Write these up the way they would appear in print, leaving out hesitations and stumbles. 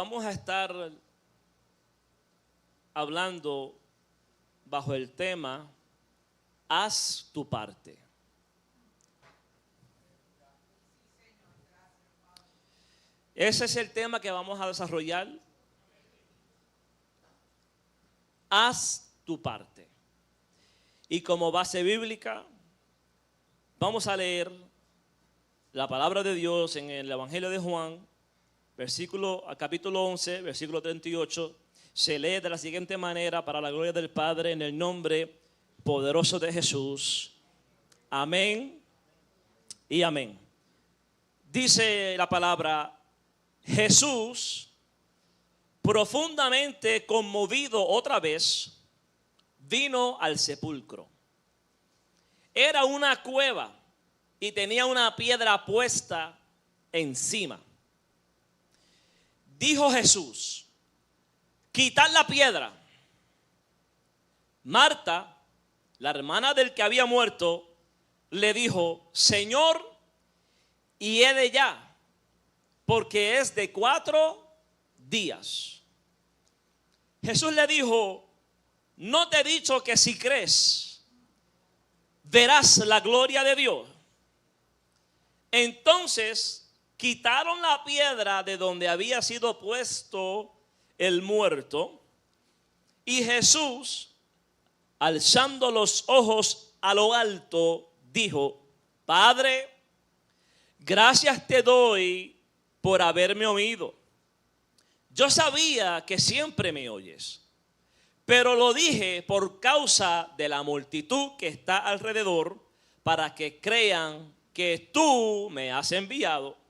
Vamos a estar hablando bajo el tema Haz tu parte. Ese es el tema que vamos a desarrollar. Haz tu parte. Y como base bíblica, vamos a leer la palabra de Dios en el Evangelio de Juan, capítulo 11, versículo 38. Se lee de la siguiente manera: para la gloria del Padre, en el nombre poderoso de Jesús. Amén y amén. Dice la palabra: Jesús, profundamente conmovido otra vez, vino al sepulcro. Era una cueva y tenía una piedra puesta encima. Dijo Jesús: quitad la piedra. Marta, la hermana del que había muerto, le dijo: Señor, hiede ya, porque es de 4 días. Jesús le dijo: ¿no te he dicho que si crees, verás la gloria de Dios? Entonces quitaron la piedra de donde había sido puesto el muerto, y Jesús, alzando los ojos a lo alto, dijo: Padre, gracias te doy por haberme oído. Yo sabía que siempre me oyes, pero lo dije por causa de la multitud que está alrededor, para que crean que tú me has enviado.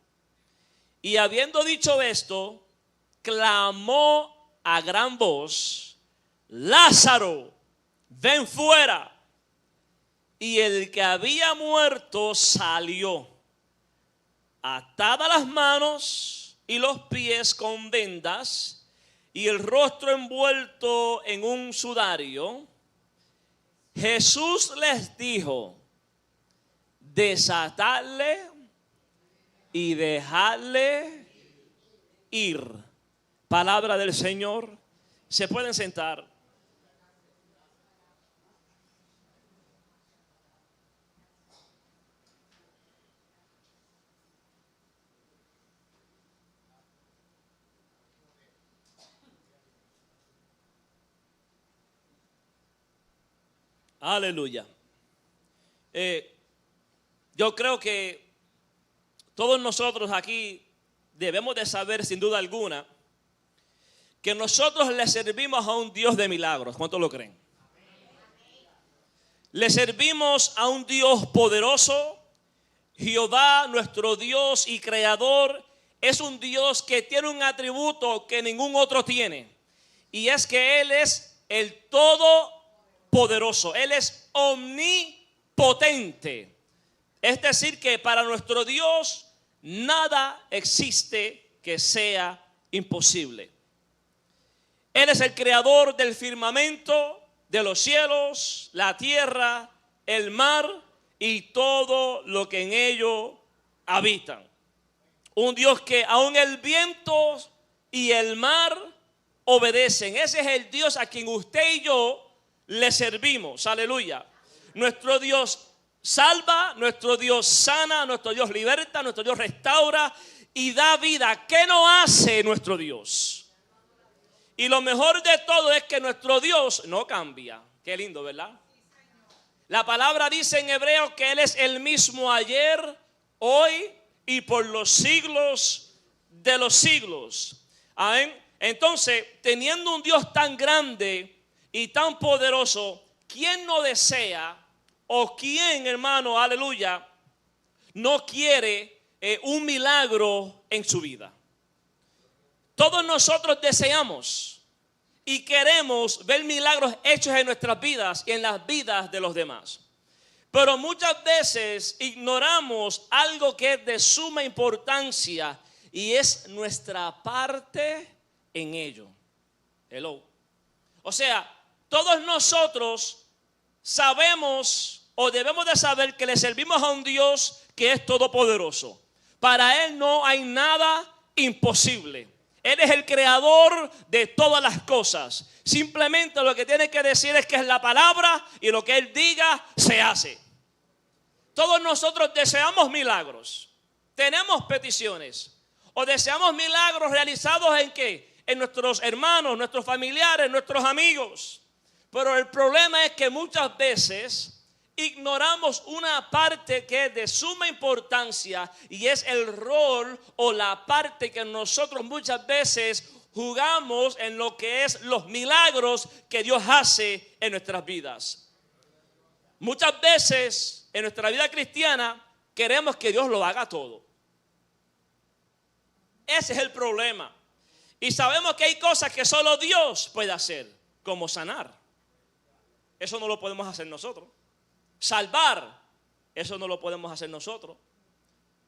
Y habiendo dicho esto, clamó a gran voz: Lázaro, ven fuera. Y el que había muerto salió, atadas las manos y los pies con vendas, y el rostro envuelto en un sudario. Jesús les dijo: desatadle y dejadle ir. Palabra del Señor. Se pueden sentar. Aleluya. Yo creo que todos nosotros aquí debemos de saber, sin duda alguna, que nosotros le servimos a un Dios de milagros. ¿Cuántos lo creen? Le servimos a un Dios poderoso. Jehová, nuestro Dios y creador, es un Dios que tiene un atributo que ningún otro tiene, y es que Él es el todopoderoso. Él es omnipotente. Es decir, que para nuestro Dios nada existe que sea imposible. Él es el creador del firmamento, de los cielos, la tierra, el mar y todo lo que en ello habitan. Un Dios que aún el viento y el mar obedecen. Ese es el Dios a quien usted y yo le servimos. Aleluya. Nuestro Dios salva, nuestro Dios sana, nuestro Dios liberta, nuestro Dios restaura y da vida. ¿Qué no hace nuestro Dios? Y lo mejor de todo es que nuestro Dios no cambia. Qué lindo, ¿verdad? La palabra dice en hebreo que Él es el mismo ayer, hoy y por los siglos de los siglos. Amén. Entonces, teniendo un Dios tan grande y tan poderoso, ¿quién no desea o quién, hermano, aleluya, no quiere un milagro en su vida? Todos nosotros deseamos y queremos ver milagros hechos en nuestras vidas y en las vidas de los demás. Pero muchas veces ignoramos algo que es de suma importancia, y es nuestra parte en ello. Hello. O sea, todos nosotros sabemos o debemos de saber que le servimos a un Dios que es todopoderoso. Para Él no hay nada imposible. Él es el creador de todas las cosas. Simplemente lo que tiene que decir es que es la palabra y lo que Él diga se hace. Todos nosotros deseamos milagros. Tenemos peticiones. O deseamos milagros realizados ¿en qué? En nuestros hermanos, nuestros familiares, nuestros amigos. Pero el problema es que muchas veces ignoramos una parte que es de suma importancia y es el rol o la parte que nosotros muchas veces jugamos en lo que es los milagros que Dios hace en nuestras vidas. Muchas veces en nuestra vida cristiana queremos que Dios lo haga todo. Ese es el problema. Y sabemos que hay cosas que solo Dios puede hacer, como sanar. Eso no lo podemos hacer nosotros. Salvar, eso no lo podemos hacer nosotros,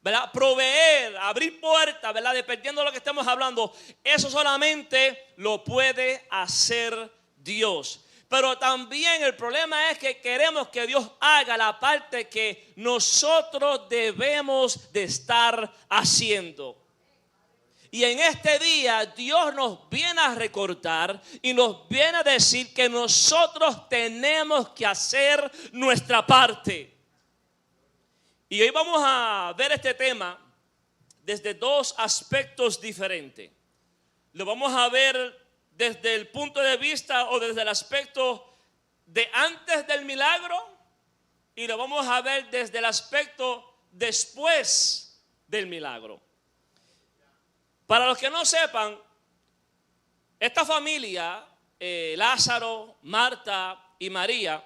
¿verdad? Proveer, abrir puertas, ¿verdad? Dependiendo de lo que estemos hablando, eso solamente lo puede hacer Dios. Pero también el problema es que queremos que Dios haga la parte que nosotros debemos de estar haciendo. Y en este día Dios nos viene a recordar y nos viene a decir que nosotros tenemos que hacer nuestra parte. Y hoy vamos a ver este tema desde dos aspectos diferentes. Lo vamos a ver desde el punto de vista o desde el aspecto de antes del milagro y lo vamos a ver desde el aspecto después del milagro. Para los que no sepan, esta familia, Lázaro, Marta y María,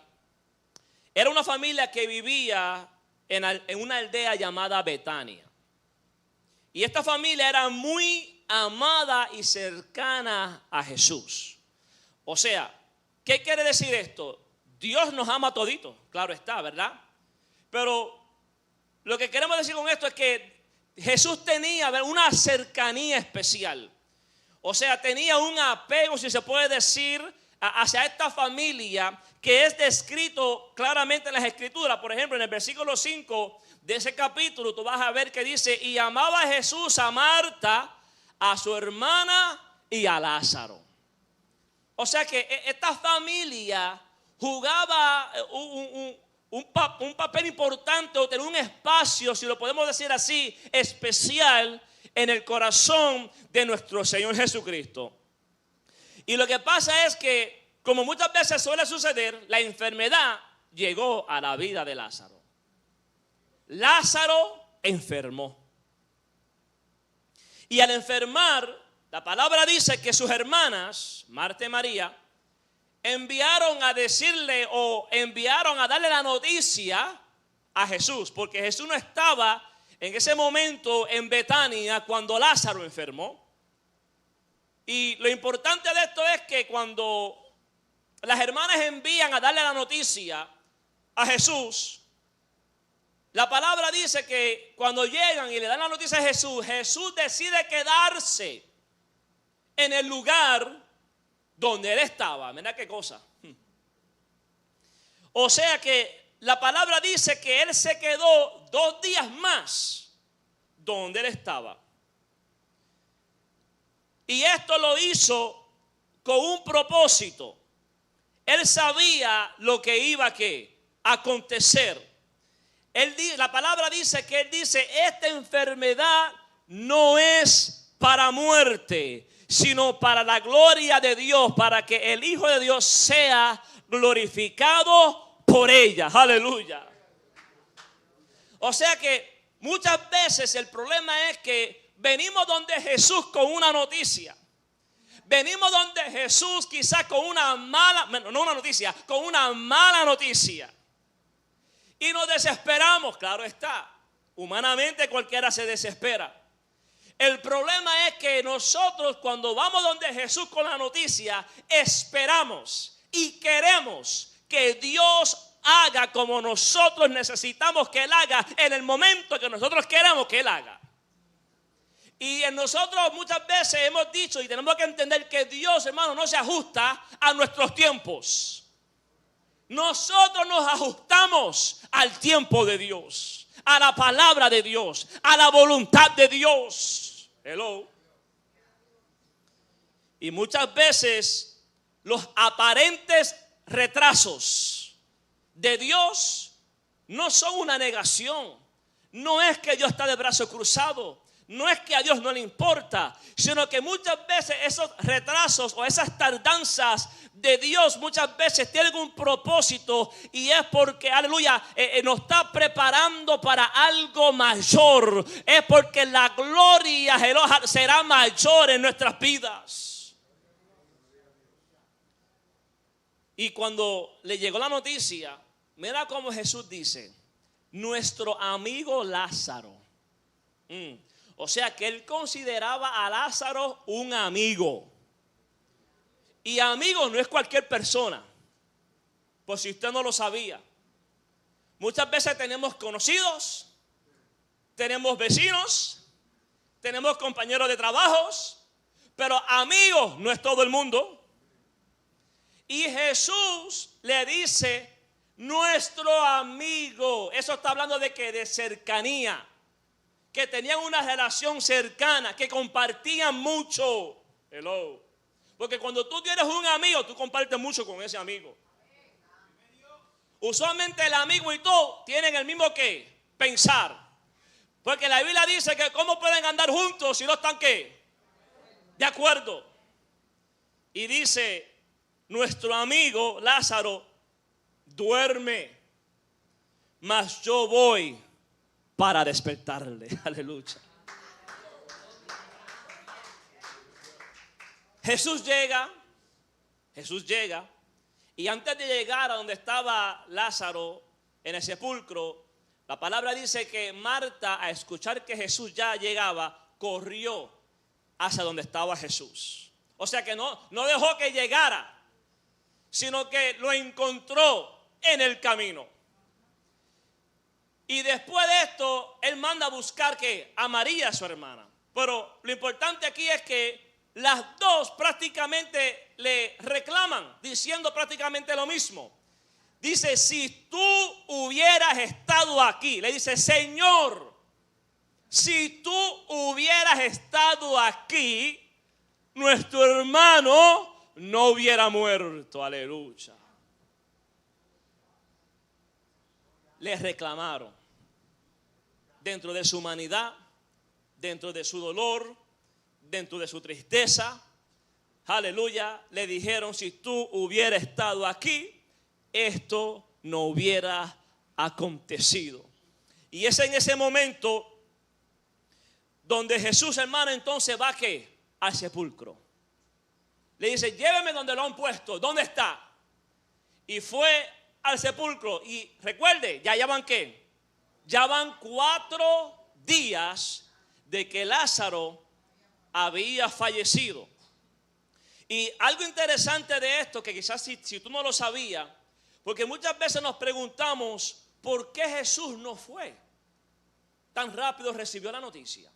era una familia que vivía en una aldea llamada Betania. Y esta familia era muy amada y cercana a Jesús. O sea, ¿qué quiere decir esto? Dios nos ama todito, claro está, ¿verdad? Pero lo que queremos decir con esto es que Jesús tenía una cercanía especial. O sea, tenía un apego, si se puede decir, hacia esta familia que es descrito claramente en las Escrituras. Por ejemplo, en el versículo 5 de ese capítulo, tú vas a ver que dice: y amaba a Jesús a Marta, a su hermana y a Lázaro. O sea que esta familia jugaba un papel importante o tener un espacio, si lo podemos decir así, especial en el corazón de nuestro Señor Jesucristo. Y lo que pasa es que, como muchas veces suele suceder, la enfermedad llegó a la vida de Lázaro. Lázaro enfermó. Y al enfermar, la palabra dice que sus hermanas, Marta y María, enviaron a decirle o enviaron a darle la noticia a Jesús, porque Jesús no estaba en ese momento en Betania cuando Lázaro enfermó. Y lo importante de esto es que cuando las hermanas envían a darle la noticia a Jesús, la palabra dice que cuando llegan y le dan la noticia a Jesús, Jesús decide quedarse en el lugar donde él estaba. Mira qué cosa. O sea que la palabra dice que él se quedó 2 días más donde él estaba. Y esto lo hizo con un propósito. Él sabía lo que iba a acontecer. La palabra dice que él dice: esta enfermedad no es para muerte, sino para la gloria de Dios, para que el Hijo de Dios sea glorificado por ella. Aleluya. O sea que muchas veces el problema es que venimos donde Jesús con una noticia. Venimos donde Jesús quizás con una mala, no una noticia, con una mala noticia. Y nos desesperamos, claro está. Humanamente cualquiera se desespera. El problema es que nosotros cuando vamos donde Jesús con la noticia, esperamos y queremos que Dios haga como nosotros necesitamos que Él haga en el momento que nosotros queremos que Él haga. Y en nosotros muchas veces hemos dicho y tenemos que entender que Dios, hermano, no se ajusta a nuestros tiempos. Nosotros nos ajustamos al tiempo de Dios, a la palabra de Dios, a la voluntad de Dios. Hello. Y muchas veces los aparentes retrasos de Dios no son una negación. No es que Dios está de brazo cruzado. No es que a Dios no le importa, sino que muchas veces esos retrasos o esas tardanzas de Dios muchas veces tienen un propósito, y es porque, aleluya, nos está preparando para algo mayor. Es porque la gloria será mayor en nuestras vidas. Y cuando le llegó la noticia, mira cómo Jesús dice: nuestro amigo Lázaro. O sea que él consideraba a Lázaro un amigo. Y amigo no es cualquier persona, por si usted no lo sabía. Muchas veces tenemos conocidos, tenemos vecinos, tenemos compañeros de trabajos, pero amigos no es todo el mundo. Y Jesús le dice nuestro amigo. Eso está hablando de que de cercanía, que tenían una relación cercana, que compartían mucho. Hello. Porque cuando tú tienes un amigo, tú compartes mucho con ese amigo. Usualmente el amigo y tú tienen el mismo ¿qué? Pensar. Porque la Biblia dice que cómo pueden andar juntos si no están ¿qué? De acuerdo. Y dice: nuestro amigo Lázaro duerme, mas yo voy para despertarle. Aleluya. Jesús llega, y antes de llegar a donde estaba Lázaro en el sepulcro, la palabra dice que Marta, a escuchar que Jesús ya llegaba, corrió hacia donde estaba Jesús. O sea que no dejó que llegara, sino que lo encontró en el camino. Y después de esto, él manda a buscar ¿qué? A María, su hermana. Pero lo importante aquí es que las dos prácticamente le reclaman, diciendo prácticamente lo mismo. Dice: si tú hubieras estado aquí, le dice: Señor, si tú hubieras estado aquí, nuestro hermano no hubiera muerto. Aleluya. Le reclamaron dentro de su humanidad, dentro de su dolor, dentro de su tristeza. Aleluya. Le dijeron: si tú hubieras estado aquí, esto no hubiera acontecido. Y es en ese momento donde Jesús, hermano, entonces va ¿qué? Al sepulcro. Le dice: lléveme donde lo han puesto. ¿Dónde está? Y fue al sepulcro. Y recuerde, ya van ¿qué? Ya van 4 días de que Lázaro había fallecido. Y algo interesante de esto, que quizás si tú no lo sabías, porque muchas veces nos preguntamos por qué Jesús no fue tan rápido, recibió la noticia.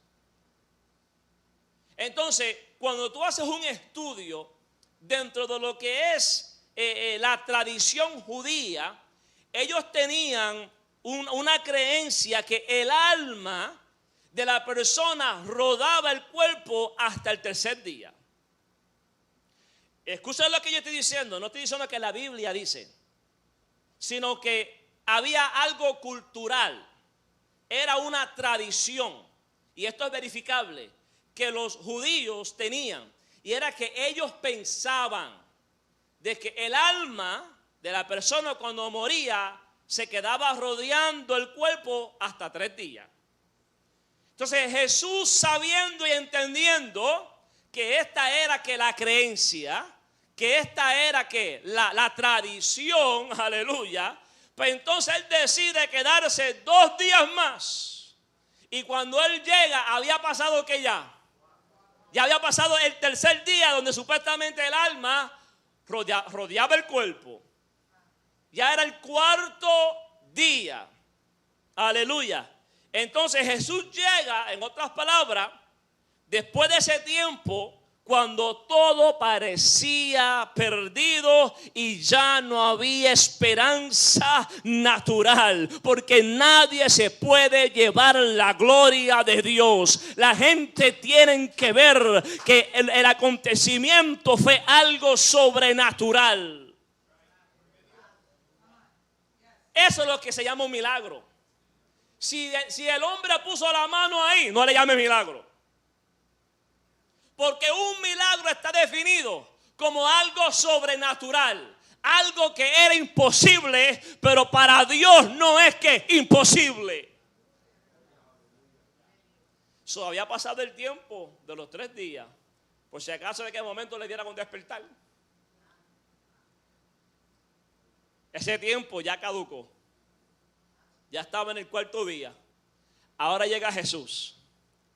Entonces, cuando tú haces un estudio dentro de lo que es la tradición judía, ellos tenían una creencia que el alma de la persona rodaba el cuerpo hasta el 3er día. Escuchen lo que yo estoy diciendo. No estoy diciendo que la Biblia dice, sino que había algo cultural. Era una tradición, y esto es verificable, que los judíos tenían. Y era que ellos pensaban de que el alma de la persona cuando moría se quedaba rodeando el cuerpo hasta 3 días. Entonces Jesús, sabiendo y entendiendo que esta era que la creencia, que esta era que la tradición, aleluya, pues entonces él decide quedarse 2 días más. Y cuando él llega, había pasado que ya había pasado el 3er día, donde supuestamente el alma rodeaba el cuerpo. Ya era el 4º día. Aleluya. Entonces Jesús llega, en otras palabras, después de ese tiempo, cuando todo parecía perdido y ya no había esperanza natural, porque nadie se puede llevar la gloria de Dios. La gente tiene que ver que el acontecimiento fue algo sobrenatural. Eso es lo que se llama un milagro. Si el hombre puso la mano ahí, no le llame milagro. Porque un milagro está definido como algo sobrenatural, algo que era imposible, pero para Dios no es que imposible. Había pasado el tiempo de los 3 días, por si acaso de qué momento le diera con despertar. Ese tiempo ya caducó, ya estaba en el 4.º día. Ahora llega Jesús.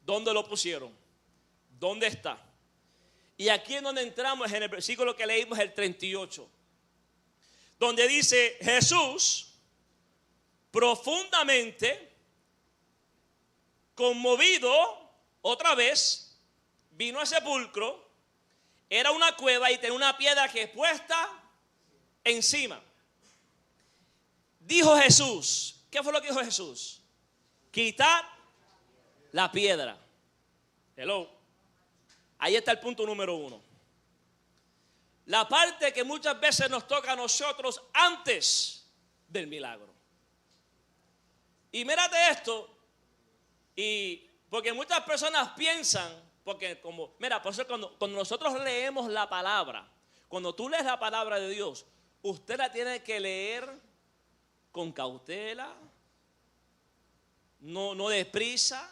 ¿Dónde lo pusieron? ¿Dónde está? Y aquí es donde entramos en el versículo que leímos, el 38, donde dice: Jesús, profundamente conmovido, otra vez, vino al sepulcro. Era una cueva y tenía una piedra que puesta encima. Dijo Jesús, ¿qué fue lo que dijo Jesús? Quitad la piedra. Hello. Ahí está el punto número 1. La parte que muchas veces nos toca a nosotros antes del milagro. Y mírate esto, y porque muchas personas piensan, porque como, mira, por eso cuando nosotros leemos la palabra, cuando tú lees la palabra de Dios, usted la tiene que leer con cautela, no deprisa.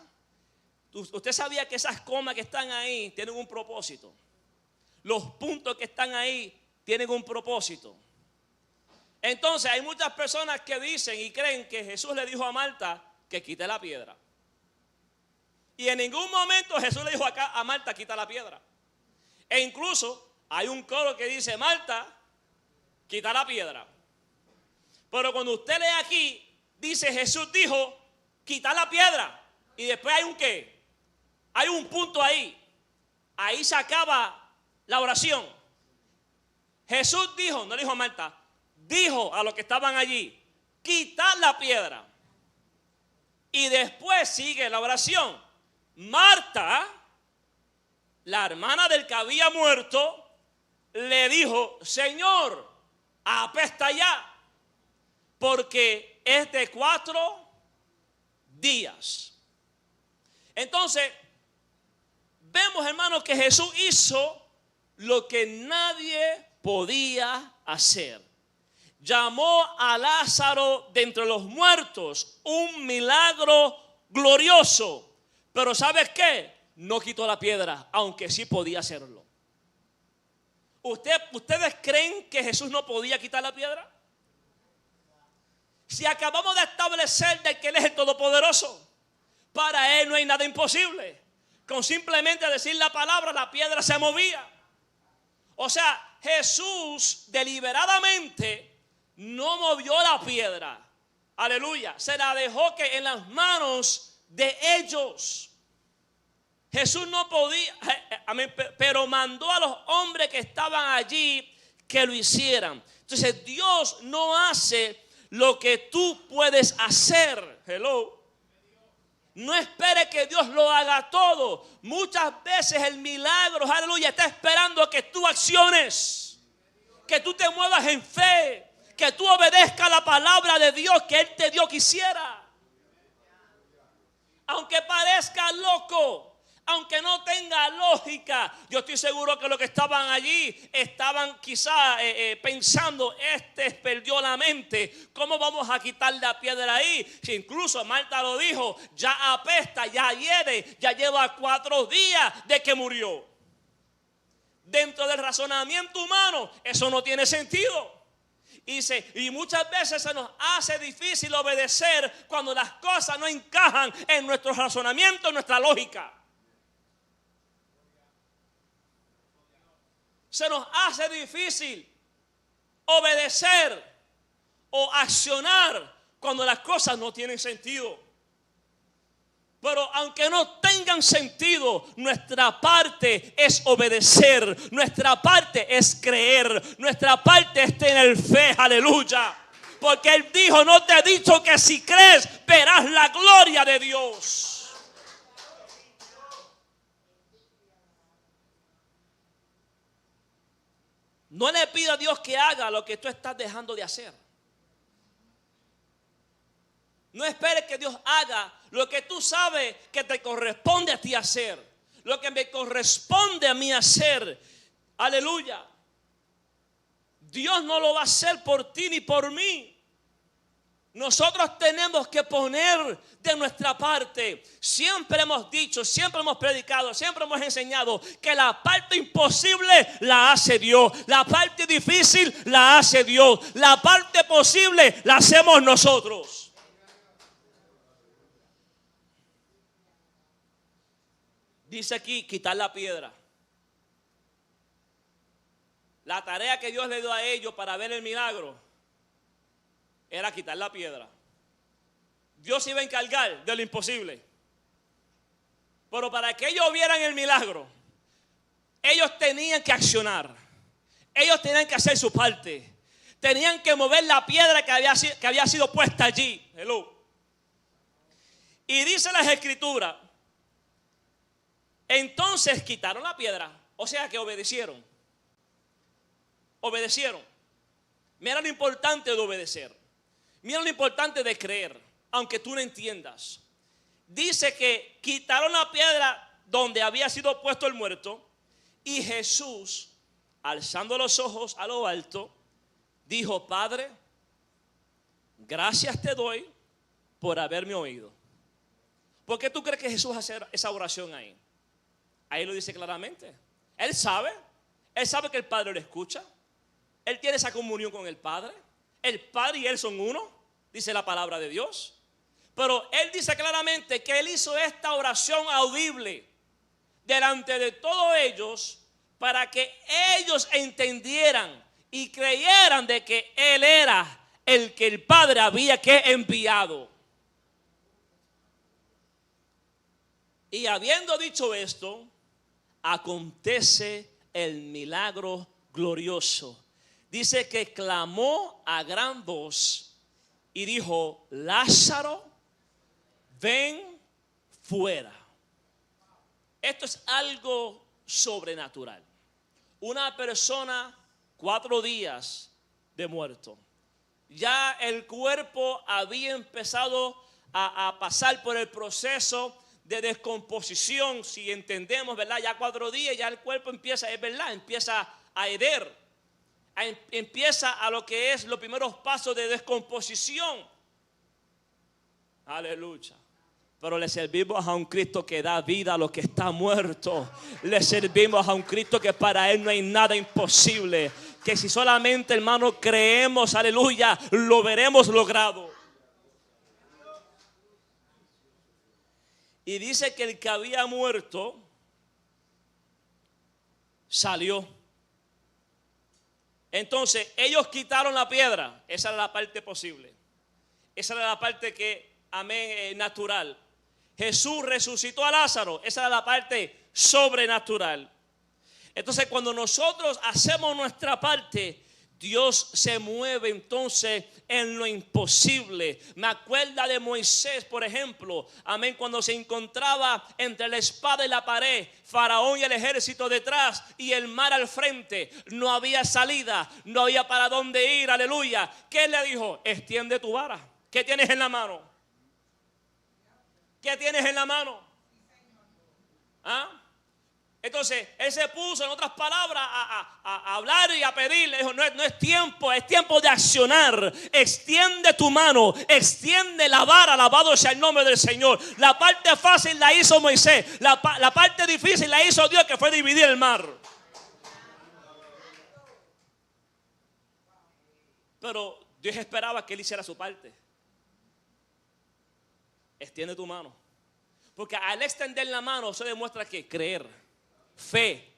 Usted sabía que esas comas que están ahí tienen un propósito. Los puntos que están ahí tienen un propósito. Entonces hay muchas personas que dicen y creen que Jesús le dijo a Marta que quite la piedra. Y en ningún momento Jesús le dijo a Marta: quita la piedra. E incluso hay un coro que dice: Marta, quita la piedra. Pero cuando usted lee aquí, dice: Jesús dijo, quita la piedra. Y después hay un ¿qué? Hay un punto ahí. Ahí se acaba la oración. Jesús dijo, no le dijo a Marta, dijo a los que estaban allí: quitad la piedra. Y después sigue la oración. Marta, la hermana del que había muerto, le dijo: Señor, apesta ya, porque es de 4 días. Entonces, vemos, hermanos, que Jesús hizo lo que nadie podía hacer. Llamó a Lázaro de entre los muertos, un milagro glorioso. Pero ¿sabes qué? No quitó la piedra, aunque sí podía hacerlo. ¿Ustedes creen que Jesús no podía quitar la piedra? Si acabamos de establecer de que Él es el Todopoderoso, para Él no hay nada imposible. Con simplemente decir la palabra, la piedra se movía. O sea, Jesús deliberadamente no movió la piedra. Aleluya. Se la dejó que en las manos de ellos. Jesús no podía, pero mandó a los hombres que estaban allí que lo hicieran. Entonces Dios no hace lo que tú puedes hacer. Hello. No espere que Dios lo haga todo. Muchas veces el milagro, aleluya, está esperando que tú acciones, que tú te muevas en fe, que tú obedezcas la palabra de Dios que Él te dio que hiciera. Aunque parezca loco, aunque no tenga lógica, yo estoy seguro que los que estaban allí estaban quizá pensando: perdió la mente, ¿cómo vamos a quitar la piedra ahí? Si incluso Marta lo dijo, ya apesta, ya hiede, ya lleva 4 días de que murió. Dentro del razonamiento humano, eso no tiene sentido. Y muchas veces se nos hace difícil obedecer cuando las cosas no encajan en nuestro razonamiento, en nuestra lógica. Se nos hace difícil obedecer o accionar cuando las cosas no tienen sentido. Pero aunque no tengan sentido, nuestra parte es obedecer, nuestra parte es creer, nuestra parte es tener fe, aleluya. Porque Él dijo, no te he dicho que si crees verás la gloria de Dios. No le pida a Dios que haga lo que tú estás dejando de hacer. No esperes que Dios haga lo que tú sabes que te corresponde a ti hacer. Lo que me corresponde a mí hacer. Aleluya. Dios no lo va a hacer por ti ni por mí. Nosotros tenemos que poner de nuestra parte. Siempre hemos dicho, siempre hemos predicado, siempre hemos enseñado que la parte imposible la hace Dios. La parte difícil la hace Dios. La parte posible la hacemos nosotros. Dice aquí, quitar la piedra. La tarea que Dios le dio a ellos para ver el milagro era quitar la piedra. Dios iba a encargar de lo imposible. Pero para que ellos vieran el milagro, ellos tenían que accionar. Ellos tenían que hacer su parte. Tenían que mover la piedra que había sido puesta allí. Hello. Y dice las escrituras, entonces quitaron la piedra, o sea que obedecieron. Obedecieron. Mira lo importante de obedecer. Mira lo importante de creer, aunque tú no entiendas. Dice que quitaron la piedra donde había sido puesto el muerto. Y Jesús, alzando los ojos a lo alto, dijo, Padre, gracias te doy por haberme oído. ¿Por qué tú crees que Jesús hace esa oración ahí? Ahí lo dice claramente. Él sabe que el Padre lo escucha. Él tiene esa comunión con el Padre. El Padre y Él son uno, dice la palabra de Dios. Pero Él dice claramente que Él hizo esta oración audible delante de todos ellos para que ellos entendieran y creyeran de que Él era el que el Padre había que enviado. Y habiendo dicho esto, acontece el milagro glorioso. Dice que clamó a gran voz y dijo, Lázaro, ven fuera. Esto es algo sobrenatural. Una persona 4 días de muerto. Ya el cuerpo había empezado a pasar por el proceso de descomposición, si entendemos, ¿verdad? Ya 4 días, ya el cuerpo empieza, es verdad, empieza a heder, empieza a lo que es los primeros pasos de descomposición. Aleluya. Pero le servimos a un Cristo que da vida a lo que está muerto. Le servimos a un Cristo que para Él no hay nada imposible. Que si solamente, hermano, creemos, aleluya, lo veremos logrado. Y dice que el que había muerto salió. Entonces ellos quitaron la piedra. Esa era la parte posible. Esa era la parte que, amén, natural. Jesús resucitó a Lázaro. Esa era la parte sobrenatural. Entonces cuando nosotros hacemos nuestra parte, Dios se mueve entonces en lo imposible. Me acuerda de Moisés, por ejemplo, amén, cuando se encontraba entre la espada y la pared, Faraón y el ejército detrás y el mar al frente. No había salida, no había para dónde ir, aleluya. ¿Qué le dijo? Extiende tu vara. ¿Qué tienes en la mano? ¿Qué tienes en la mano? ¿Ah? Entonces, él se puso, en otras palabras, a hablar y a pedir. Le dijo, no es tiempo, es tiempo de accionar. Extiende tu mano, extiende la vara, alabado sea el nombre del Señor. La parte fácil la hizo Moisés. La parte difícil la hizo Dios, que fue dividir el mar. Pero Dios esperaba que él hiciera su parte. Extiende tu mano. Porque al extender la mano se demuestra que creer, fe,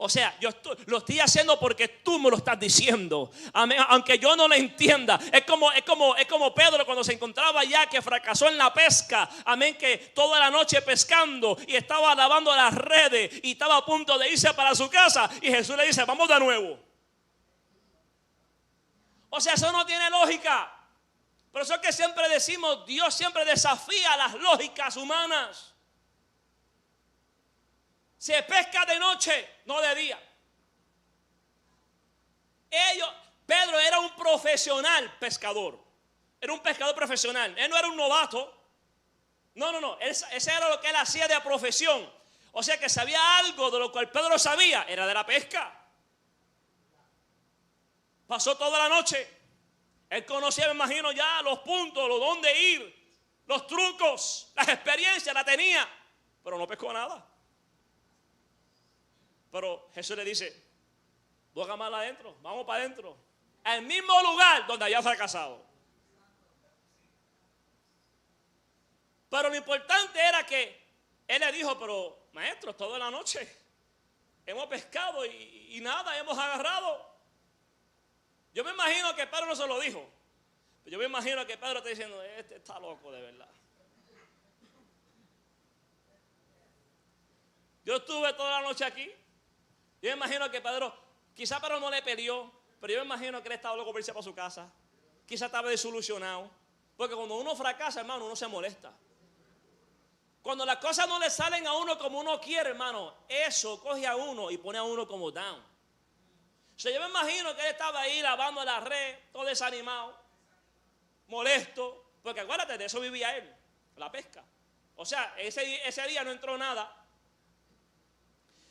O sea, lo estoy haciendo porque tú me lo estás diciendo. Amén. Aunque yo no lo entienda. Es como Pedro cuando se encontraba ya que fracasó en la pesca. Amén. Que toda la noche pescando y estaba lavando las redes y estaba a punto de irse para su casa. Y Jesús le dice, vamos de nuevo. O sea, eso no tiene lógica. Por eso es que siempre decimos, Dios siempre desafía las lógicas humanas. Se pesca de noche, no de día. Pedro era un profesional pescador. Era un pescador profesional. Él no era un novato. No. Ese era lo que él hacía de profesión. O sea que sabía algo de lo cual Pedro sabía. Era de la pesca. Pasó toda la noche. Él conocía, me imagino, ya los puntos, los dónde ir, los trucos, las experiencias, la tenía. Pero no pescó nada. Pero Jesús le dice, boga mal adentro, vamos para adentro. Al mismo lugar donde había fracasado. Pero lo importante era que él le dijo, pero maestro, toda la noche hemos pescado y nada, hemos agarrado. Yo me imagino que Pedro no se lo dijo. Pero yo me imagino que Pedro está diciendo, este está loco de verdad. Yo estuve toda la noche aquí. Yo me imagino que Pedro, quizá Pedro no le peleó, pero yo me imagino que él estaba loco por irse para su casa. Quizá estaba desilusionado. Porque cuando uno fracasa, hermano, uno se molesta. Cuando las cosas no le salen a uno como uno quiere, hermano, eso coge a uno y pone a uno como down. O sea, yo me imagino que él estaba ahí lavando la red, todo desanimado, molesto. Porque acuérdate, de eso vivía él, la pesca. O sea, ese día no entró nada.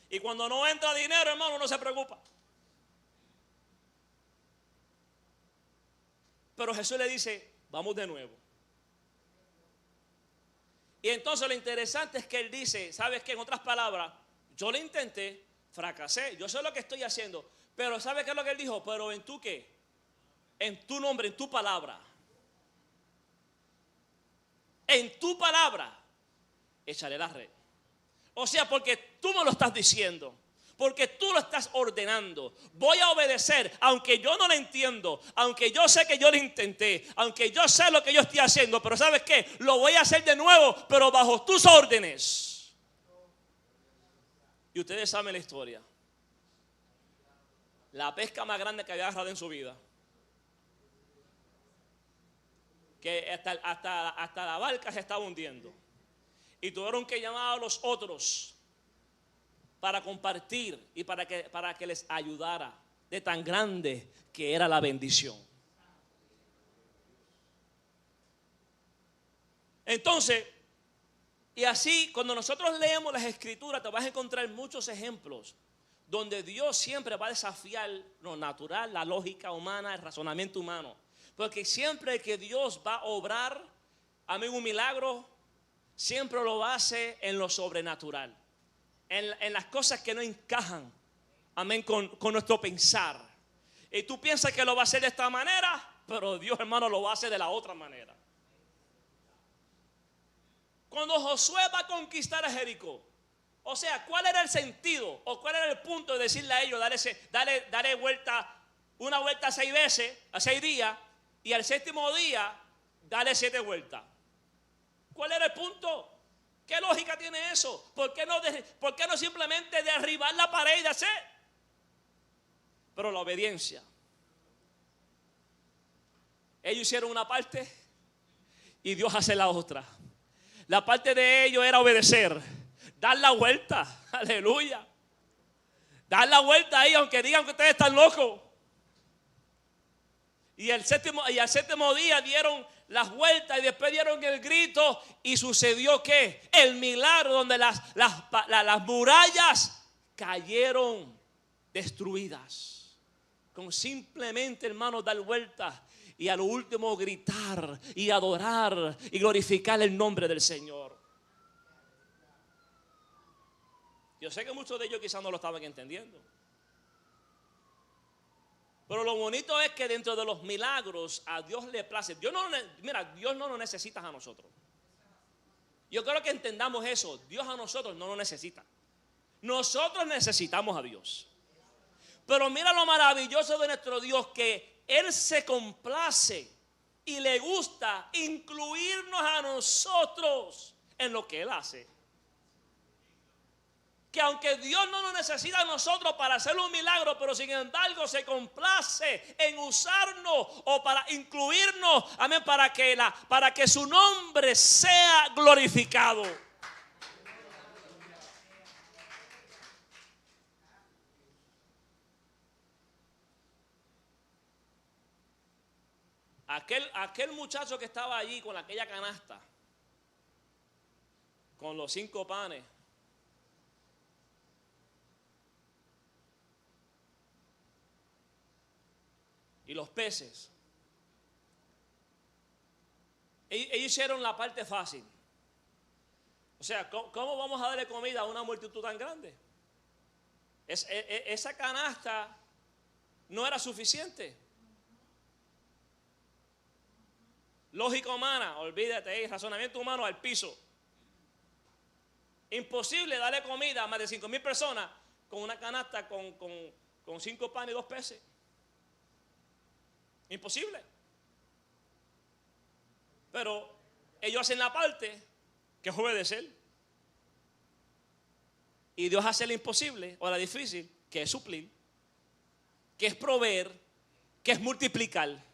Y cuando no entra dinero, hermano, uno se preocupa. Pero Jesús le dice, vamos de nuevo. Y entonces lo interesante es que él dice, ¿sabes qué? En otras palabras, yo lo intenté, fracasé, yo sé lo que estoy haciendo. Pero ¿sabes qué es lo que él dijo? Pero ¿en tu qué? En tu nombre, en tu palabra. En tu palabra, echaré la red. O sea, porque tú me lo estás diciendo, porque tú lo estás ordenando. Voy a obedecer, aunque yo no lo entiendo, aunque yo sé que yo lo intenté, aunque yo sé lo que yo estoy haciendo, pero ¿sabes qué? Lo voy a hacer de nuevo, pero bajo tus órdenes. Y ustedes saben la historia. La pesca más grande que había agarrado en su vida. Que hasta la barca se estaba hundiendo. Y tuvieron que llamar a los otros para compartir y para que les ayudara de tan grande que era la bendición. Entonces, y así cuando nosotros leemos las escrituras te vas a encontrar muchos ejemplos donde Dios siempre va a desafiar lo natural, la lógica humana, el razonamiento humano. Porque siempre que Dios va a obrar, amigo, un milagro, siempre lo hace en lo sobrenatural, en las cosas que no encajan, amén, con nuestro pensar. Y tú piensas que lo va a hacer de esta manera, pero Dios, hermano, lo va a hacer de la otra manera. Cuando Josué va a conquistar a Jericó, o sea, ¿cuál era el sentido o cuál era el punto de decirle a ellos, dale vuelta, una vuelta 6 veces, a 6 días, y al 7º día, dale 7 vueltas? ¿Cuál era el punto? ¿Qué lógica tiene eso? ¿Por qué no simplemente derribar la pared y de hacer? Pero la obediencia. Ellos hicieron una parte y Dios hace la otra. La parte de ellos era obedecer, dar la vuelta, aleluya. Dar la vuelta ahí, aunque digan que ustedes están locos. Y al séptimo día dieron las vueltas y después dieron el grito. Y sucedió ¿qué? El milagro donde las murallas cayeron destruidas. Con simplemente, hermanos, dar vueltas y a lo último gritar y adorar y glorificar el nombre del Señor. Yo sé que muchos de ellos quizás no lo estaban entendiendo. Pero lo bonito es que dentro de los milagros a Dios le place. Dios no nos necesita a nosotros. Yo creo que entendamos eso. Dios a nosotros no nos necesita. Nosotros necesitamos a Dios. Pero mira lo maravilloso de nuestro Dios, que Él se complace y le gusta incluirnos a nosotros en lo que Él hace. Que aunque Dios no nos necesita a nosotros para hacer un milagro, pero sin embargo se complace en usarnos o para incluirnos, amén, para que su nombre sea glorificado. Aquel muchacho que estaba allí con aquella canasta, con los 5 panes, y los peces, ellos hicieron la parte fácil. O sea, ¿cómo vamos a darle comida a una multitud tan grande? Esa canasta no era suficiente. Lógica humana, olvídate, razonamiento humano al piso. Imposible darle comida a más de 5,000 personas con una canasta con 5 panes y 2 peces. Imposible. Pero ellos hacen la parte que es obedecer. Y Dios hace lo imposible o la difícil, que es suplir, que es proveer, que es multiplicar.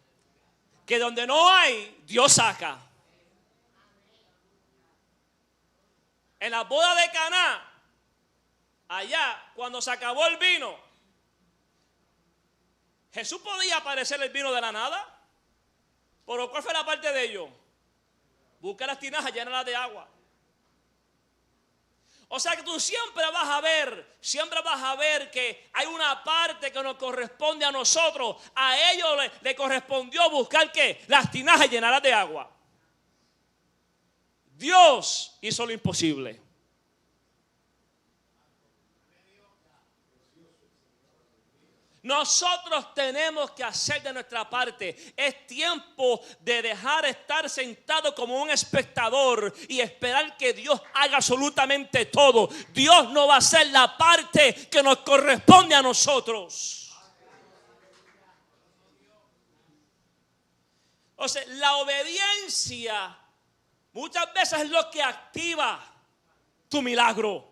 Que donde no hay, Dios saca. En la boda de Caná, allá, cuando se acabó el vino, Jesús podía aparecer el vino de la nada. ¿Pero cuál fue la parte de ellos? Busca las tinajas, llénalas de agua. O sea que tú siempre vas a ver que hay una parte que nos corresponde a nosotros. A ellos le correspondió buscar ¿qué? Las tinajas, llenarlas de agua. Dios hizo lo imposible. Nosotros tenemos que hacer de nuestra parte. Es tiempo de dejar estar sentado como un espectador y esperar que Dios haga absolutamente todo. Dios no va a hacer la parte que nos corresponde a nosotros. O sea, la obediencia muchas veces es lo que activa tu milagro.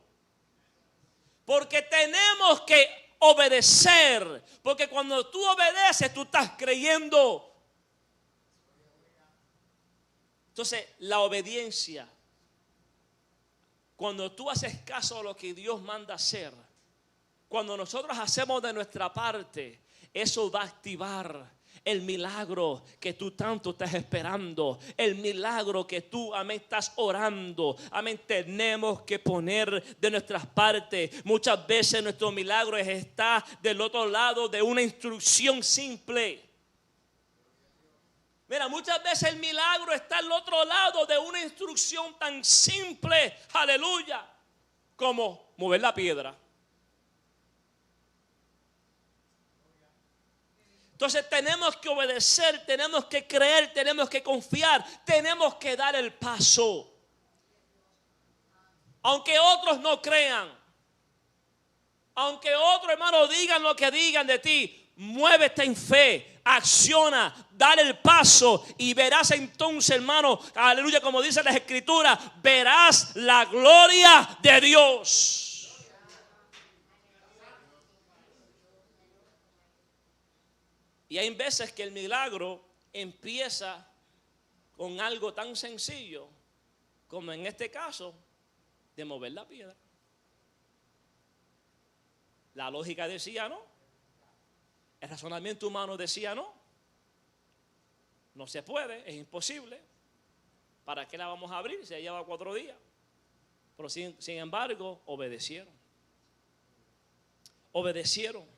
Porque tenemos que obedecer, porque cuando tú obedeces, tú estás creyendo. Entonces, la obediencia, cuando tú haces caso a lo que Dios manda hacer, cuando nosotros hacemos de nuestra parte, eso va a activar el milagro que tú tanto estás esperando, el milagro que tú, amén, estás orando. Amén, tenemos que poner de nuestras partes. Muchas veces nuestro milagro está del otro lado de una instrucción simple. Mira, muchas veces el milagro está al otro lado de una instrucción tan simple, aleluya, como mover la piedra. Entonces tenemos que obedecer, tenemos que creer, tenemos que confiar, tenemos que dar el paso. Aunque otros no crean, aunque otros hermanos digan lo que digan de ti, muévete en fe, acciona, dale el paso y verás entonces, hermano, aleluya, como dice la Escritura, verás la gloria de Dios. Y hay veces que el milagro empieza con algo tan sencillo como en este caso de mover la piedra. La lógica decía no. El razonamiento humano decía no. No se puede, es imposible. ¿Para qué la vamos a abrir? Se lleva 4 días. Pero sin embargo, obedecieron. Obedecieron.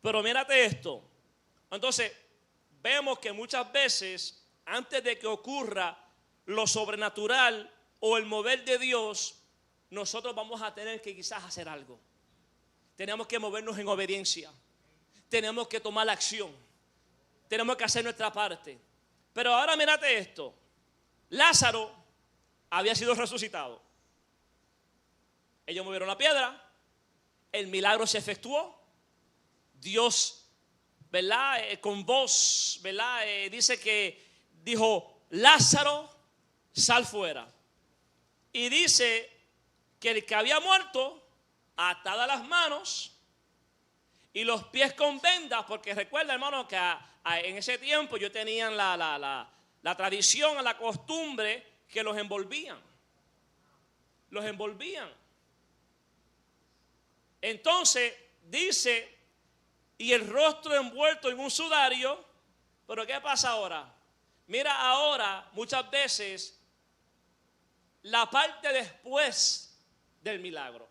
Pero mírate esto. Entonces, vemos que muchas veces, antes de que ocurra lo sobrenatural o el mover de Dios, nosotros vamos a tener que quizás hacer algo. Tenemos que movernos en obediencia. Tenemos que tomar la acción. Tenemos que hacer nuestra parte. Pero ahora mírate esto. Lázaro había sido resucitado. Ellos movieron la piedra, el milagro se efectuó. Dios, ¿verdad? Con voz, ¿verdad? Dice que dijo, Lázaro, sal fuera. Y dice que el que había muerto, atada las manos y los pies con vendas, porque recuerda, hermano, que en ese tiempo yo tenían la tradición, la costumbre que los envolvían. Los envolvían. Entonces dice, y el rostro envuelto en un sudario. Pero ¿qué pasa ahora? Mira, ahora muchas veces la parte después del milagro.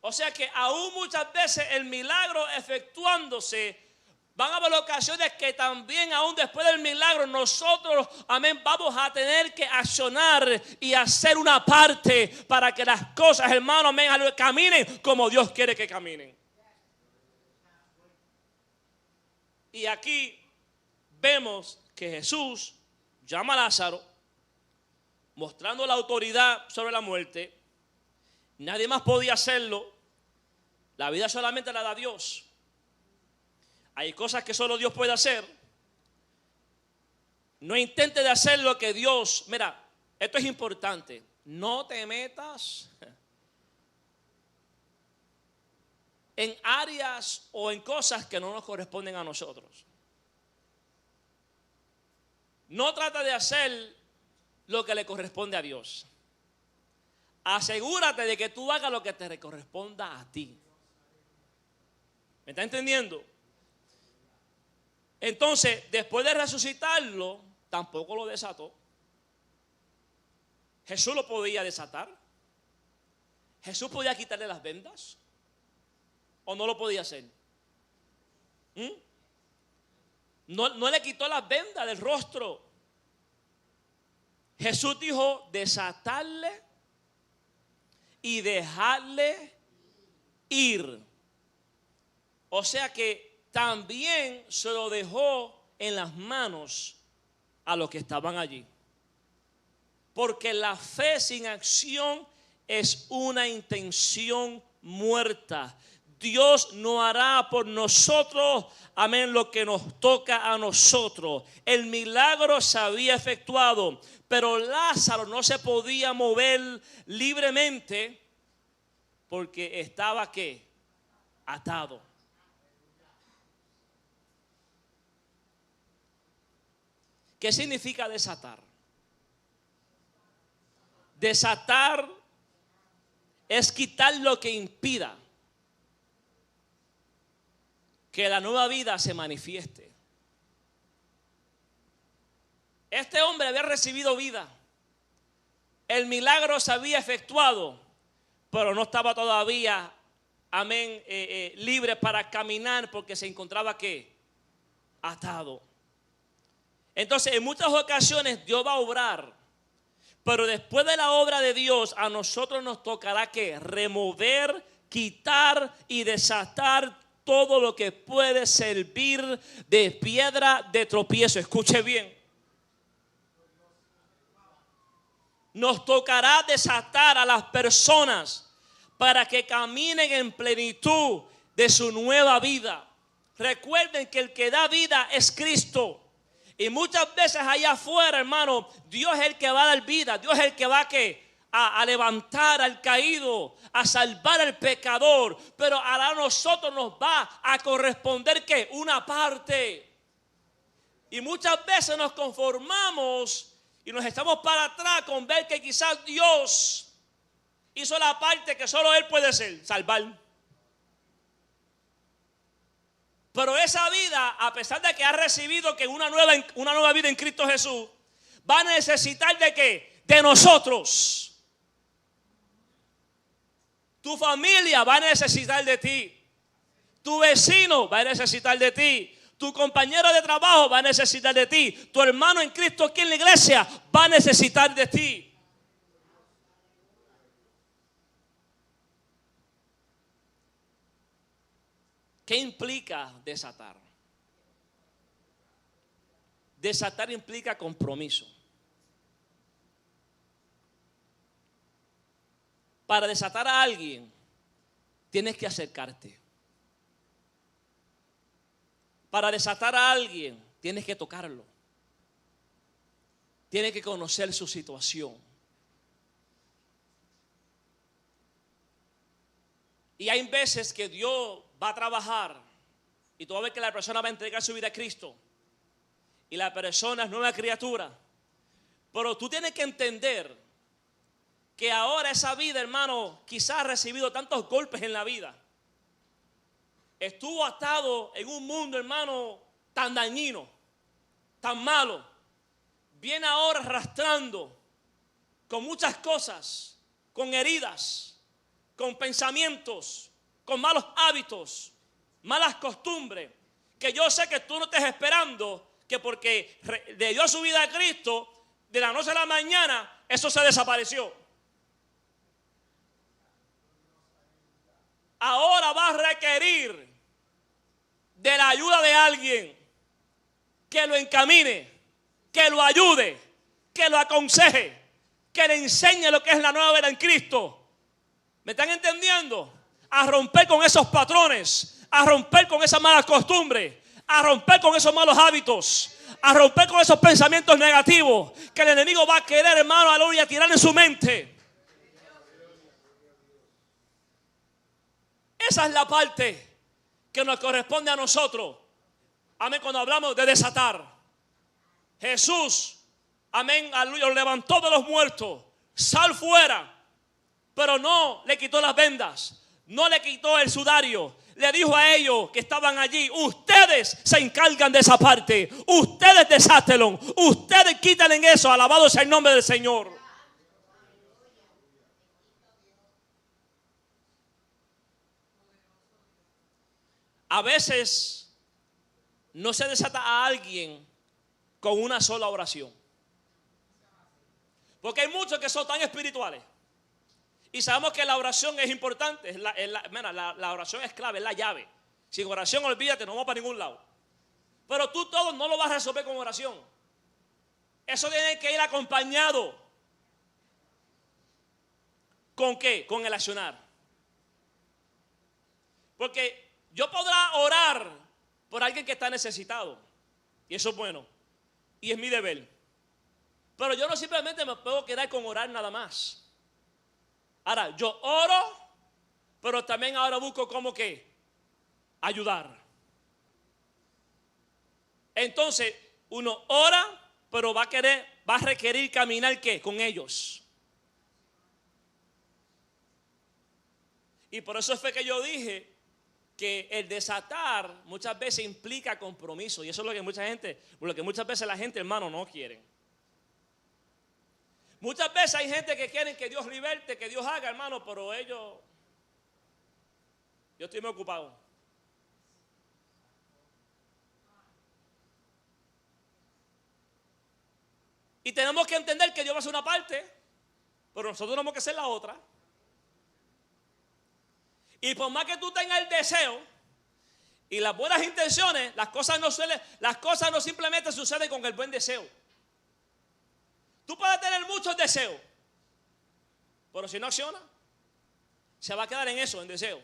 O sea que aún muchas veces el milagro efectuándose, van a haber ocasiones que también aún después del milagro nosotros, amén, vamos a tener que accionar y hacer una parte para que las cosas, hermano, amén, caminen como Dios quiere que caminen. Y aquí vemos que Jesús llama a Lázaro, mostrando la autoridad sobre la muerte. Nadie más podía hacerlo. La vida solamente la da Dios. Hay cosas que solo Dios puede hacer. No intentes de hacer lo que Dios. Mira, esto es importante. No te metas en áreas o en cosas que no nos corresponden a nosotros. No trata de hacer lo que le corresponde a Dios. Asegúrate de que tú hagas lo que te corresponda a ti. ¿Me está entendiendo? Entonces, después de resucitarlo, tampoco lo desató. Jesús lo podía desatar. Jesús podía quitarle las vendas. ¿O no lo podía hacer? No le quitó las vendas del rostro. Jesús dijo desatarle y dejarle ir. O sea que también se lo dejó en las manos a los que estaban allí. Porque la fe sin acción es una intención muerta. Dios no hará por nosotros, amén, lo que nos toca a nosotros. El milagro se había efectuado, pero Lázaro no se podía mover libremente porque estaba, ¿qué? Atado. ¿Qué significa desatar? Desatar es quitar lo que impida que la nueva vida se manifieste. Este hombre había recibido vida. El milagro se había efectuado, pero no estaba todavía, amén, libre para caminar porque se encontraba, ¿qué? Atado. Entonces, en muchas ocasiones Dios va a obrar, pero después de la obra de Dios, a nosotros nos tocará, ¿qué? Remover, quitar y desatar todo lo que puede servir de piedra de tropiezo. Escuche bien. Nos tocará desatar a las personas para que caminen en plenitud de su nueva vida. Recuerden que el que da vida es Cristo. Y muchas veces allá afuera, hermano, Dios es el que va a dar vida. Dios es el que va a levantar al caído, a salvar al pecador. Pero a nosotros nos va a corresponder, ¿qué? Una parte. Y muchas veces nos conformamos y nos echamos para atrás con ver que quizás Dios hizo la parte que solo Él puede hacer, salvar. Pero esa vida, a pesar de que ha recibido que una nueva vida en Cristo Jesús, va a necesitar ¿de qué? De nosotros. Tu familia va a necesitar de ti. Tu vecino va a necesitar de ti. Tu compañero de trabajo va a necesitar de ti. Tu hermano en Cristo aquí en la iglesia va a necesitar de ti. ¿Qué implica desatar? Desatar implica compromiso. para desatar a alguien, tienes que acercarte. Para desatar a alguien, tienes que tocarlo. Tienes que conocer su situación. Y hay veces que Dios va a trabajar y tú vas a ver que la persona va a entregar su vida a Cristo. Y la persona es nueva criatura. Pero tú tienes que entender que ahora esa vida, hermano, quizás ha recibido tantos golpes en la vida. Estuvo atado en un mundo, hermano, tan dañino, tan malo. Viene ahora arrastrando con muchas cosas, con heridas, con pensamientos, con malos hábitos, malas costumbres, que yo sé que tú no estés esperando que porque le dio su vida a Cristo, de la noche a la mañana, eso se desapareció. Ahora va a requerir de la ayuda de alguien que lo encamine, que lo ayude, que lo aconseje, que le enseñe lo que es la nueva vida en Cristo. ¿Me están entendiendo? A romper con esos patrones, a romper con esas malas costumbres, a romper con esos malos hábitos, a romper con esos pensamientos negativos que el enemigo va a querer, hermano, aleluya, tirar en su mente. Esa es la parte que nos corresponde a nosotros. Amén, cuando hablamos de desatar. Jesús, amén, aleluya, lo levantó de los muertos. Sal fuera. Pero no le quitó las vendas, no le quitó el sudario. Le dijo a ellos que estaban allí: ustedes se encargan de esa parte, ustedes desátenlo, ustedes quiten en eso. Alabado sea el nombre del Señor. A veces no se desata a alguien con una sola oración, porque hay muchos que son tan espirituales. Y sabemos que la oración es importante. La oración es clave, es la llave. Sin oración, olvídate, no vamos para ningún lado. Pero tú todo no lo vas a resolver con oración. Eso tiene que ir acompañado. ¿Con qué? Con el accionar. Porque yo podrá orar por alguien que está necesitado. Y eso es bueno. Y es mi deber. Pero yo no simplemente me puedo quedar con orar nada más. Ahora, yo oro, pero también ahora busco cómo que ayudar. Entonces, uno ora, pero va a requerir caminar ¿qué? Con ellos. Y por eso fue que yo dije que el desatar muchas veces implica compromiso. Y eso es lo que muchas veces la gente, hermano, no quiere. Muchas veces hay gente que quieren que Dios liberte, que Dios haga, hermano, pero yo estoy muy ocupado. Y tenemos que entender que Dios va a hacer una parte, pero nosotros tenemos que hacer la otra. Y por más que tú tengas el deseo y las buenas intenciones, las cosas no simplemente suceden con el buen deseo. Tú puedes tener muchos deseos, pero si no acciona, se va a quedar en eso, en deseo.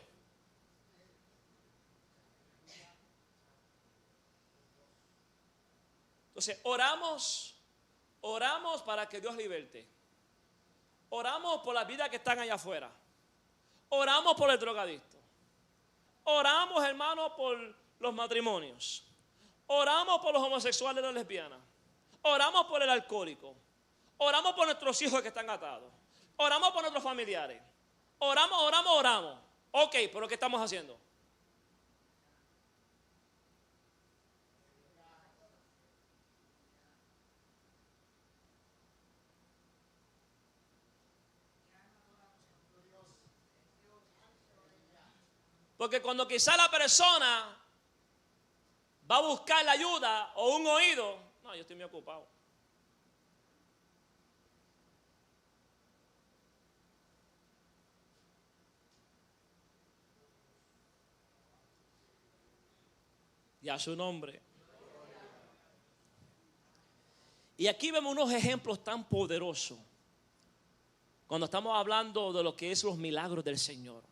Entonces, oramos para que Dios liberte. Oramos por las vidas que están allá afuera. Oramos por el drogadicto. Oramos, hermano, por los matrimonios. Oramos por los homosexuales y las lesbianas. Oramos por el alcohólico. Oramos por nuestros hijos que están atados. Oramos por nuestros familiares. Oramos. Ok, pero ¿qué estamos haciendo? Porque cuando quizá la persona va a buscar la ayuda o un oído, no, yo estoy muy ocupado. Y a su nombre. Y aquí vemos unos ejemplos tan poderosos cuando estamos hablando de lo que es los milagros del Señor.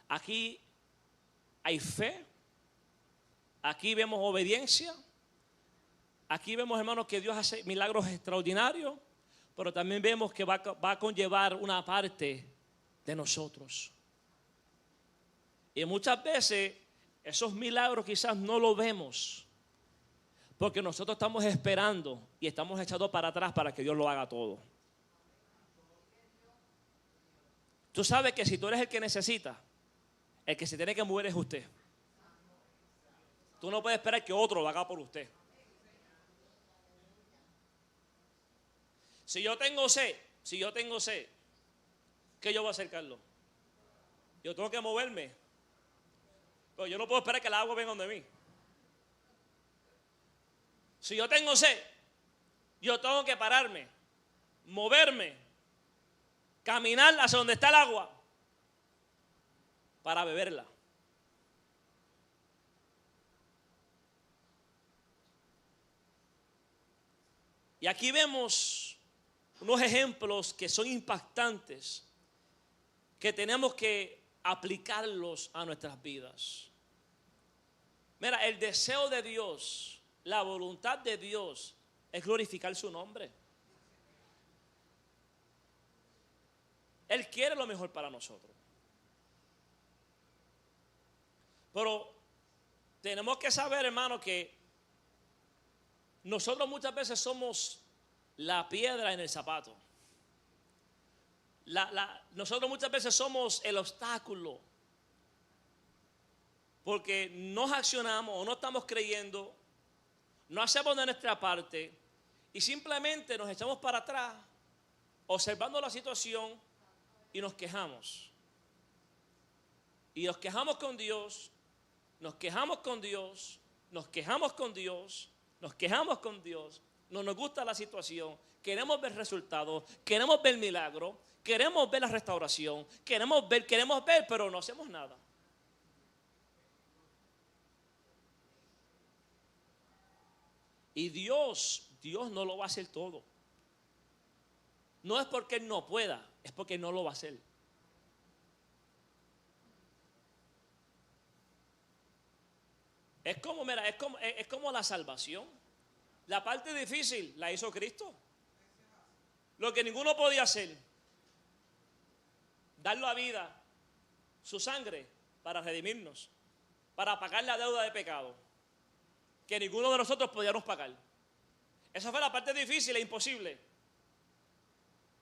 Aquí hay fe, aquí vemos obediencia, aquí vemos, hermanos, que Dios hace milagros extraordinarios, pero también vemos que va a conllevar una parte de nosotros. Y muchas veces esos milagros quizás no los vemos, porque nosotros estamos esperando y estamos echados para atrás para que Dios lo haga todo. Tú sabes que si tú eres el que necesita, el que se tiene que mover es usted. Tú no puedes esperar que otro lo haga por usted. Si yo tengo sed, ¿qué yo voy a hacer, Carlos? Yo tengo que moverme. Pero yo no puedo esperar que el agua venga donde mí. Si yo tengo sed, yo tengo que pararme, moverme, caminar hacia donde está el agua para beberla. Y aquí vemos unos ejemplos que son impactantes, que tenemos que aplicarlos a nuestras vidas. Mira, el deseo de Dios, la voluntad de Dios es glorificar su nombre. Él quiere lo mejor para nosotros. Pero tenemos que saber, hermano, que nosotros muchas veces somos la piedra en el zapato. Nosotros muchas veces somos el obstáculo. Porque no accionamos o no estamos creyendo, no hacemos de nuestra parte y simplemente nos echamos para atrás observando la situación y nos quejamos. Y nos quejamos con Dios, nos quejamos con Dios, nos quejamos con Dios, nos quejamos con Dios. No nos gusta la situación, queremos ver resultados, queremos ver milagros, queremos ver la restauración, queremos ver, pero no hacemos nada. Y Dios no lo va a hacer todo. No es porque Él no pueda, es porque no lo va a hacer. Es como la salvación. La parte difícil la hizo Cristo. Lo que ninguno podía hacer, dar la vida, su sangre, para redimirnos, para pagar la deuda de pecado que ninguno de nosotros podíamos pagar. Esa fue la parte difícil e imposible.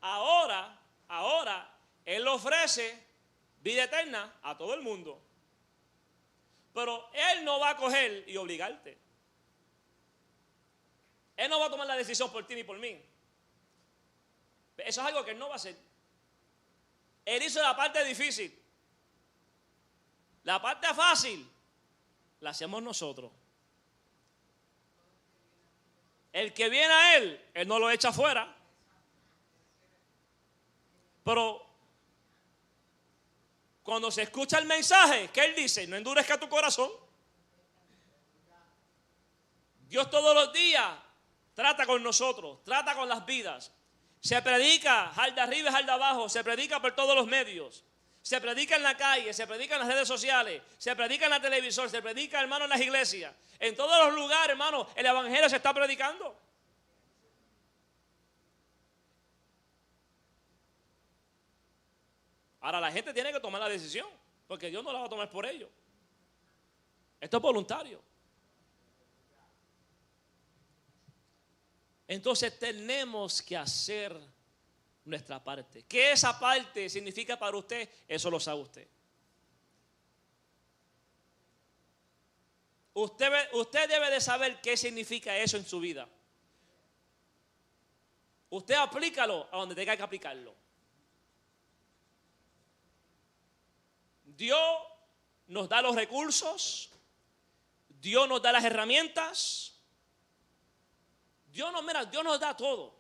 Ahora, Él ofrece vida eterna a todo el mundo. Pero Él no va a coger y obligarte. Él no va a tomar la decisión por ti ni por mí. Eso es algo que Él no va a hacer. Él hizo la parte difícil. La parte fácil la hacemos nosotros. El que viene a Él no lo echa afuera. Pero cuando se escucha el mensaje, ¿qué Él dice? No endurezca tu corazón. Dios todos los días trata con nosotros, trata con las vidas. Se predica, jalda arriba y jalda abajo, se predica por todos los medios. Se predica en la calle, se predica en las redes sociales, se predica en la televisión, se predica, hermano, en las iglesias. En todos los lugares, hermano, el evangelio se está predicando. Ahora la gente tiene que tomar la decisión, porque Dios no la va a tomar por ellos. Esto es voluntario. Entonces tenemos que hacer nuestra parte. ¿Qué esa parte significa para usted? Eso lo sabe usted. Usted debe de saber qué significa eso en su vida. Usted aplícalo a donde tenga que aplicarlo. Dios nos da los recursos, Dios nos da las herramientas, Dios nos da todo.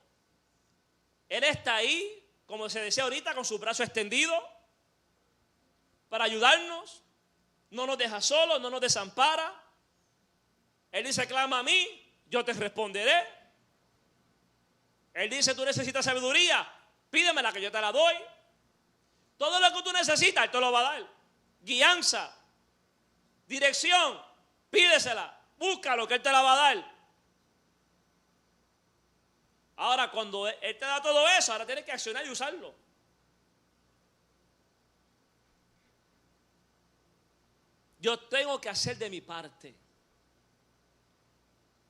Él está ahí, como se decía ahorita, con su brazo extendido para ayudarnos. No nos deja solos, no nos desampara. Él dice, clama a mí, yo te responderé. Él dice, tú necesitas sabiduría, Pídemela que yo te la doy. Todo lo que tú necesitas, Él te lo va a dar. Guianza, dirección, pídesela, búscalo que Él te la va a dar. Ahora, cuando Él te da todo eso, ahora tienes que accionar y usarlo. Yo tengo que hacer de mi parte.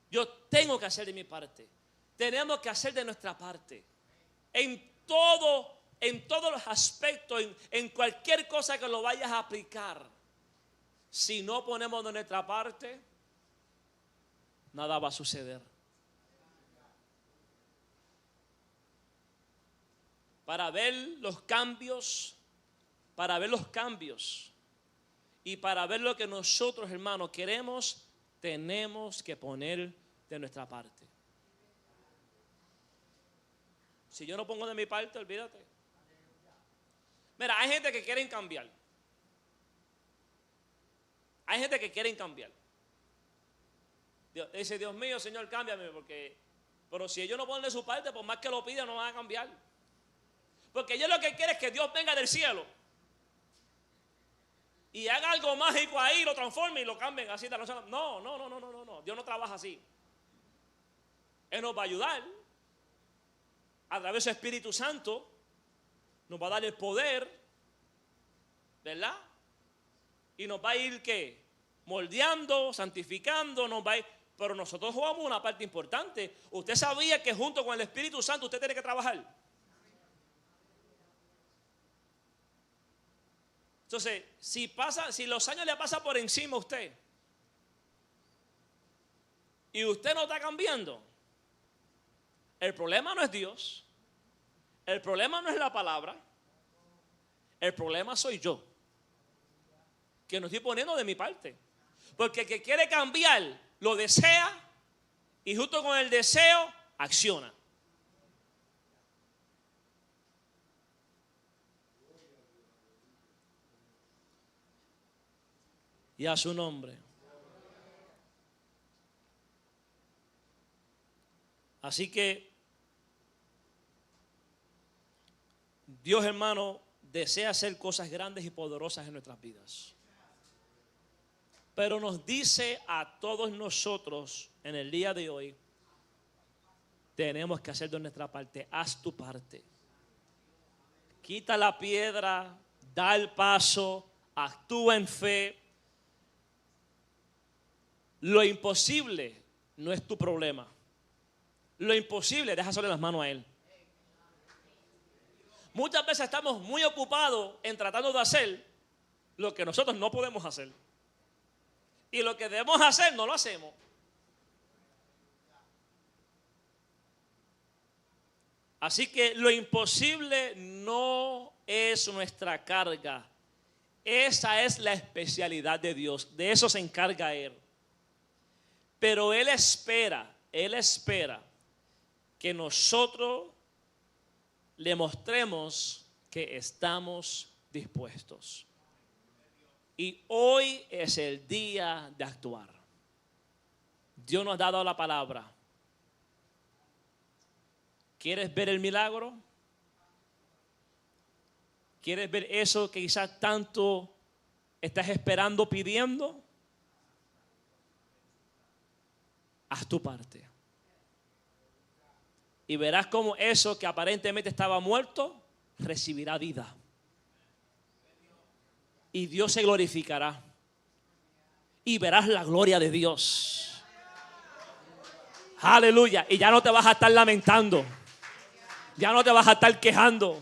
Yo tengo que hacer de mi parte. Tenemos que hacer de nuestra parte. En todos los aspectos, en cualquier cosa que lo vayas a aplicar. Si no ponemos de nuestra parte, nada va a suceder. Para ver los cambios, y para ver lo que nosotros, hermanos, queremos, tenemos que poner de nuestra parte. Si yo no pongo de mi parte, olvídate. Mira, hay gente que quieren cambiar. Hay gente que quieren cambiar. Dice, Dios mío, Señor, cámbiame, pero si ellos no ponen de su parte, por más que lo pidan, no van a cambiar. Porque ellos lo que quieren es que Dios venga del cielo y haga algo mágico ahí, lo transforme y lo cambien así de la noche. No. Dios no trabaja así. Él nos va a ayudar a través del Espíritu Santo, nos va a dar el poder, ¿verdad? Y nos va a ir, ¿qué? Moldeando, santificando, nos va a ir. Pero nosotros jugamos una parte importante. Usted sabía que junto con el Espíritu Santo usted tiene que trabajar. Entonces, si los años le pasan por encima a usted y usted no está cambiando, el problema no es Dios, el problema no es la palabra, el problema soy yo, que no estoy poniendo de mi parte. Porque el que quiere cambiar lo desea y junto con el deseo acciona. Y a su nombre. Así que Dios, hermano, desea hacer cosas grandes y poderosas en nuestras vidas. Pero nos dice a todos nosotros en el día de hoy, tenemos que hacer de nuestra parte. Haz tu parte. Quita la piedra, da el paso, actúa en fe. Lo imposible no es tu problema. Lo imposible, déjaselo las manos a Él. Muchas veces estamos muy ocupados en tratando de hacer lo que nosotros no podemos hacer. Y lo que debemos hacer no lo hacemos. Así que lo imposible no es nuestra carga. Esa es la especialidad de Dios. De eso se encarga Él. Pero Él espera que nosotros le mostremos que estamos dispuestos. Y hoy es el día de actuar. Dios nos ha dado la palabra. ¿Quieres ver el milagro? ¿Quieres ver eso que quizás tanto estás esperando, pidiendo? Haz tu parte. Y verás cómo eso que aparentemente estaba muerto, recibirá vida. Y Dios se glorificará. Y verás la gloria de Dios. Aleluya. Y ya no te vas a estar lamentando. Ya no te vas a estar quejando.